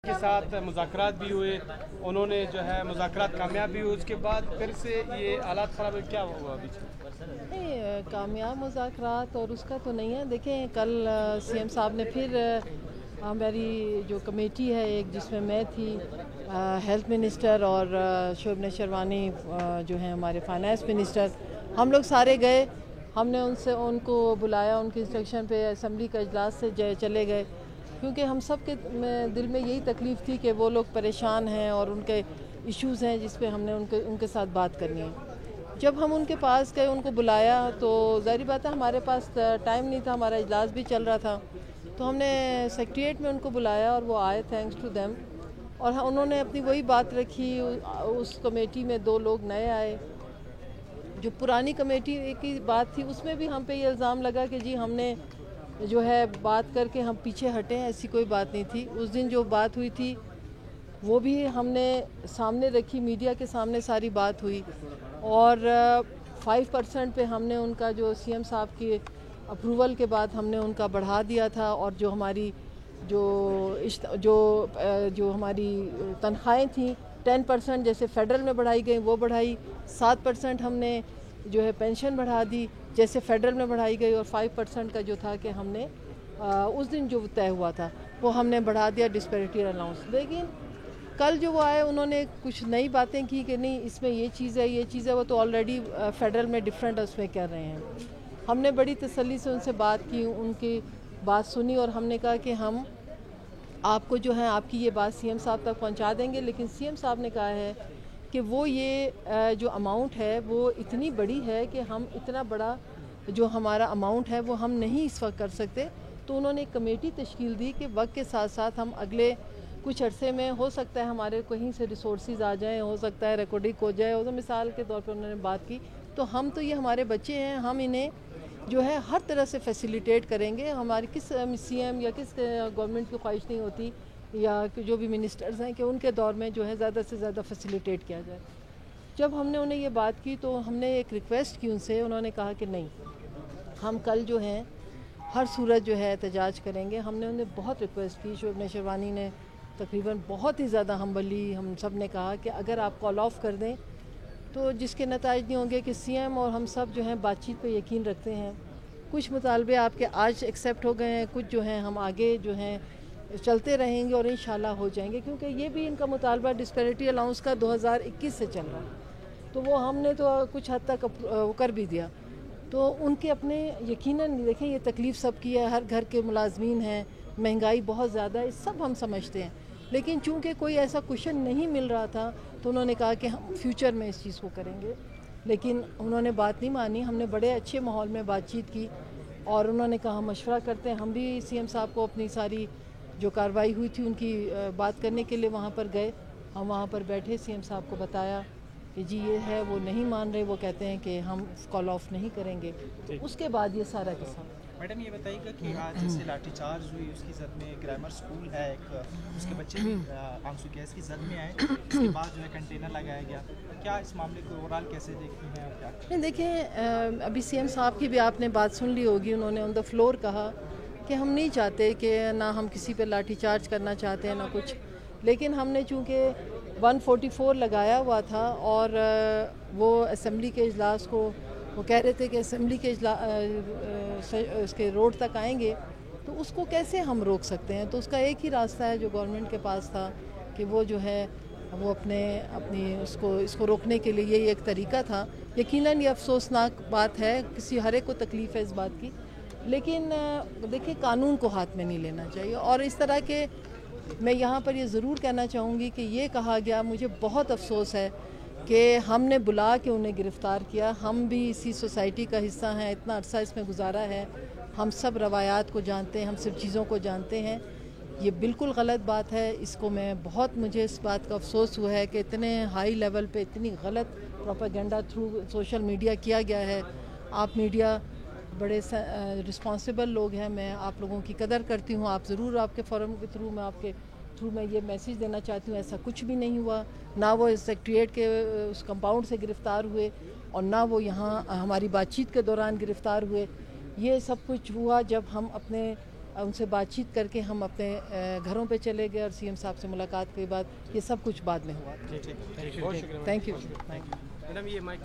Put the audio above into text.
کے ساتھ مذاکرات بھی ہوئے، انہوں نے جو ہے مذاکرات کامیاب بھی ہوئے، اس کے بعد پھر سے یہ حالات خراب ہوئے، کیا ہوا ابھی؟ نہیں، کامیاب مذاکرات اور اس کا تو نہیں ہے. دیکھیں کل سی ایم صاحب نے پھر ہماری جو کمیٹی ہے ایک، جس میں میں تھی، ہیلتھ منسٹر اور شوبنا شروانی جو ہیں ہمارے فائنانس منسٹر، ہم لوگ سارے گئے. ہم نے ان کو بلایا، ان کے انسٹرکشن پہ اسمبلی کا اجلاس سے چلے گئے، کیونکہ ہم سب کے دل میں یہی تکلیف تھی کہ وہ لوگ پریشان ہیں اور ان کے ایشوز ہیں جس پہ ہم نے ان کے ساتھ بات کرنی ہے. جب ہم ان کے پاس گئے، ان کو بلایا، تو ظاہری بات ہے ہمارے پاس ٹائم نہیں تھا، ہمارا اجلاس بھی چل رہا تھا، تو ہم نے سیکریٹریٹ میں ان کو بلایا اور وہ آئے، تھینکس ٹو دیم. اور انہوں نے اپنی وہی بات رکھی. اس کمیٹی میں 2 لوگ نئے آئے. جو پرانی کمیٹی کی بات تھی اس میں بھی ہم پہ یہ الزام لگا کہ جی ہم نے جو ہے بات کر کے ہم پیچھے ہٹیں، ایسی کوئی بات نہیں تھی. اس دن جو بات ہوئی تھی وہ بھی ہم نے سامنے رکھی، میڈیا کے سامنے ساری بات ہوئی، اور 5% پہ ہم نے ان کا جو سی ایم صاحب کی اپروول کے بعد ہم نے ان کا بڑھا دیا تھا. اور جو ہماری جو ہماری تنخواہیں تھیں 10% جیسے فیڈرل میں بڑھائی گئی وہ بڑھائی، 7% ہم نے جو ہے پینشن بڑھا دی جیسے فیڈرل میں بڑھائی گئی، اور 5% کا جو تھا کہ ہم نے اس دن جو طے ہوا تھا وہ ہم نے بڑھا دیا ڈسپیرٹی الاؤنس. لیکن کل جو وہ آئے انہوں نے کچھ نئی باتیں کی کہ نہیں اس میں یہ چیز ہے، یہ چیز ہے. وہ تو آلریڈی فیڈرل میں ڈیفرنٹ اس میں کر رہے ہیں. ہم نے بڑی تسلی سے ان سے بات کی، ان کی بات سنی، اور ہم نے کہا کہ ہم آپ کو جو ہے آپ کی یہ بات سی ایم صاحب تک پہنچا دیں گے. لیکن سی ایم صاحب نے کہا ہے کہ وہ یہ جو اماؤنٹ ہے وہ اتنی بڑی ہے کہ ہم اتنا بڑا جو ہمارا اماؤنٹ ہے وہ ہم نہیں اس وقت کر سکتے. تو انہوں نے ایک کمیٹی تشکیل دی کہ وقت کے ساتھ ساتھ ہم اگلے کچھ عرصے میں ہو سکتا ہے ہمارے کہیں سے ریسورسز آ جائیں، ہو سکتا ہے ریکارڈنگ ہو جائے. وہ تو مثال کے طور پر انہوں نے بات کی. تو ہم تو یہ ہمارے بچے ہیں، ہم انہیں جو ہے ہر طرح سے فیسیلیٹیٹ کریں گے. ہماری کس سی ایم یا کس گورنمنٹ کی خواہش نہیں ہوتی یا جو بھی منسٹرز ہیں کہ ان کے دور میں جو ہے زیادہ سے زیادہ فیسیلیٹیٹ کیا جائے. جب ہم نے انہیں یہ بات کی تو ہم نے ایک ریکویسٹ کی ان سے. انہوں نے کہا کہ نہیں، ہم کل جو ہیں ہر صورت جو ہے احتجاج کریں گے. ہم نے انہیں بہت ریکویسٹ کی، شوبنا شروانی نے تقریباً بہت ہی زیادہ ہمبلی ہم سب نے کہا کہ اگر آپ کال آف کر دیں تو جس کے نتائج نہیں ہوں گے کہ سی ایم اور ہم سب جو ہیں بات چیت پہ یقین رکھتے ہیں. کچھ مطالبے آپ کے آج ایکسیپٹ ہو گئے ہیں، کچھ جو ہیں ہم آگے جو ہیں چلتے رہیں گے اور انشاءاللہ ہو جائیں گے، کیونکہ یہ بھی ان کا مطالبہ ڈسپیرٹی الاؤنس کا 2021 سے چل رہا ہے. تو وہ ہم نے تو کچھ حد تک کر بھی دیا. تو ان کے اپنے یقیناً دیکھیں یہ تکلیف سب کی ہے، ہر گھر کے ملازمین ہیں، مہنگائی بہت زیادہ ہے، سب ہم سمجھتے ہیں. لیکن چونکہ کوئی ایسا کوشن نہیں مل رہا تھا تو انہوں نے کہا کہ ہم فیوچر میں اس چیز کو کریں گے. لیکن انہوں نے بات نہیں مانی. ہم نے بڑے اچھے ماحول میں بات چیت کی اور انہوں نے کہا ہم مشورہ کرتے ہیں. ہم بھی سی ایم صاحب کو اپنی ساری جو کارروائی ہوئی تھی ان کی بات کرنے کے لیے وہاں پر گئے. ہم وہاں پر بیٹھے، سی ایم صاحب کو بتایا کہ جی یہ ہے. وہ نہیں مان رہے، وہ کہتے ہیں کہ ہم کال آف نہیں کریں گے. تو اس کے بعد یہ سارا قصہ. میڈم یہ بتائیے گا کہ آج جیسے لاٹھی چارج ہوئی اس کی زد میں گرامر اسکول ہے ایک، اس کے بچے بھی آنسو گیس کی زد میں آئے، اس کے بعد جو ہے کنٹینر لگایا گیا. کیا اس معاملے کو اوورال کیسے دیکھتی ہیں اور کیا؟ نہیں دیکھیں، ابھی سی ایم صاحب کی بھی آپ نے بات سن لی ہوگی. انہوں نے آن دا فلور کہا کہ ہم نہیں چاہتے کہ نہ ہم کسی پہ لاٹھی چارج کرنا چاہتے ہیں نہ کچھ. لیکن ہم نے چونکہ 144 لگایا ہوا تھا اور وہ اسمبلی کے اجلاس کو وہ کہہ رہے تھے کہ اسمبلی کے اس کے روڈ تک آئیں گے، تو اس کو کیسے ہم روک سکتے ہیں. تو اس کا ایک ہی راستہ ہے جو گورنمنٹ کے پاس تھا کہ وہ جو ہے وہ اپنی اس کو روکنے کے لیے یہ ایک طریقہ تھا. یقیناً یہ افسوسناک بات ہے، ہر ایک کو تکلیف ہے اس بات کی. لیکن دیکھیں قانون کو ہاتھ میں نہیں لینا چاہیے. اور اس طرح کے میں یہاں پر یہ ضرور کہنا چاہوں گی کہ یہ کہا گیا، مجھے بہت افسوس ہے کہ ہم نے بلا کے انہیں گرفتار کیا. ہم بھی اسی سوسائٹی کا حصہ ہیں، اتنا عرصہ اس میں گزارا ہے، ہم سب روایات کو جانتے ہیں، ہم سب چیزوں کو جانتے ہیں. یہ بالکل غلط بات ہے. اس کو مجھے اس بات کا افسوس ہوا ہے کہ اتنے ہائی لیول پہ اتنی غلط پروپیگنڈا تھرو سوشل میڈیا کیا گیا ہے. آپ میڈیا بڑے رسپانسیبل لوگ ہیں، میں آپ لوگوں کی قدر کرتی ہوں. آپ ضرور آپ کے فورم کے تھرو میں آپ کے تھرو میں یہ میسیج دینا چاہتی ہوں، ایسا کچھ بھی نہیں ہوا. نہ وہ سیکریٹریٹ کے اس کمپاؤنڈ سے گرفتار ہوئے اور نہ وہ یہاں ہماری بات چیت کے دوران گرفتار ہوئے. یہ سب کچھ ہوا جب ہم اپنے ان سے بات چیت کر کے ہم اپنے گھروں پہ چلے گئے اور سی ایم صاحب سے ملاقات کے بعد یہ سب کچھ بعد میں ہوا. بہت شکریہ. Thank you. میڈم یہ مائک